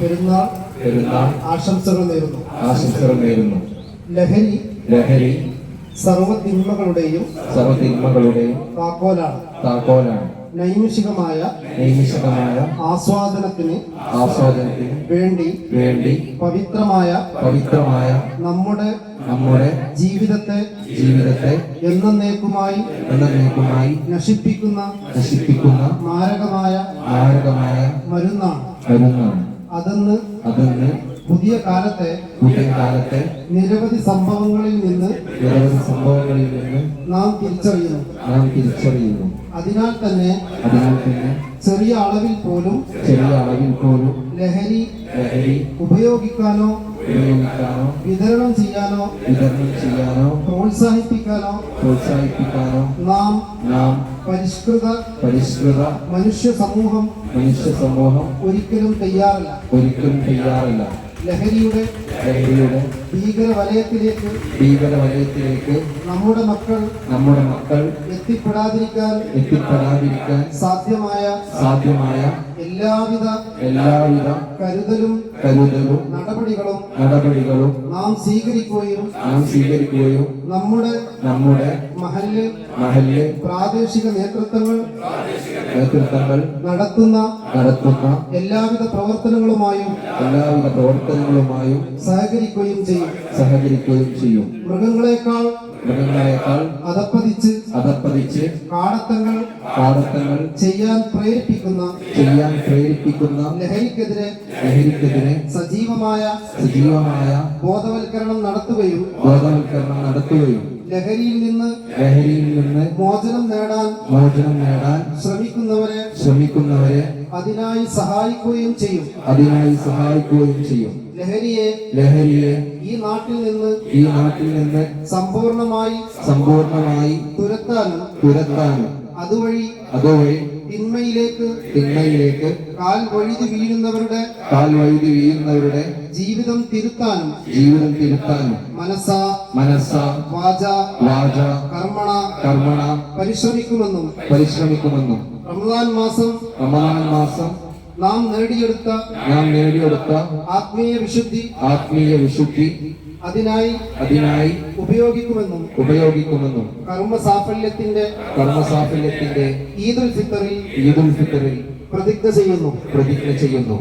പെരുന്നാൾ ആശംസകൾ നേരുന്നു. ലഹരി സർവ്വതിന്മകളുടെയും താക്കോലാണ്. നൈമിഷികമായ ആസ്വാദനത്തിന് വേണ്ടി പവിത്രമായ നമ്മുടെ ജീവിതത്തെ എന്നേക്കുമായി നശിപ്പിക്കുന്ന മാരകമായ മരുന്നാണ്. അതെന്ന് പുതിയ കാലത്തെ നിരവധി സംഭവങ്ങളിൽ നിന്ന് നാം തിരിച്ചറിയുന്നു. അതിനാൽ തന്നെ ചെറിയ അളവിൽ പോലും ലഹരി ഉപയോഗിക്കാനോ വിതരണം ചെയ്യാനോ പ്രോത്സാഹിപ്പിക്കാനോ നാം പരിഷ്കൃത മനുഷ്യ സമൂഹം ഒരിക്കലും തയ്യാറല്ല. ലഹരിയുടെ ഭീകരവലയത്തിലേക്ക് നമ്മുടെ മക്കൾ എത്തിപ്പെടാതിരിക്കാൻ സാധ്യമായ എല്ലാവിധ കരുതലും നടപടികളും നാം സ്വീകരിക്കുകയും നമ്മുടെ മഹല്ല് പ്രാദേശിക നേതൃത്വങ്ങൾ നടത്തുന്ന എല്ലാവിധ പ്രവർത്തനങ്ങളുമായും സഹകരിക്കുകയും ചെയ്യും. മൃഗങ്ങളെക്കാൾ അതപ്പതിച്ച് കാടത്തങ്ങൾ ചെയ്യാൻ പ്രേരിപ്പിക്കുന്ന ലഹരിക്കെതിരെ സജീവമായ ബോധവൽക്കരണം നടത്തുകയും ലഹരിയിൽ നിന്ന് മോചനം നേടാൻ ശ്രമിക്കുന്നവരെ അതിനായി സഹായിക്കുകയും ചെയ്യും. ലഹരിയെ ഈ നാട്ടിൽ നിന്ന് സമ്പൂർണമായി തുരത്താനും അതുവഴി തിന്മയിലേക്ക് കാൽ വഴുതി വീഴുന്നവരുടെ ജീവിതം തിരുത്താനും മനസ്സ വാച കർമ്മണ പരിശ്രമിക്കുമെന്നും റമദാൻ മാസം നാം നേടിയെടുത്ത ആത്മീയ വിശുദ്ധി അതിനായി ഉപയോഗിക്കുമെന്നും കർമ്മസാഫല്യത്തിന്റെ ഈദുൽ ഫിത്തറിൽ പ്രതിജ്ഞ ചെയ്യുന്നു.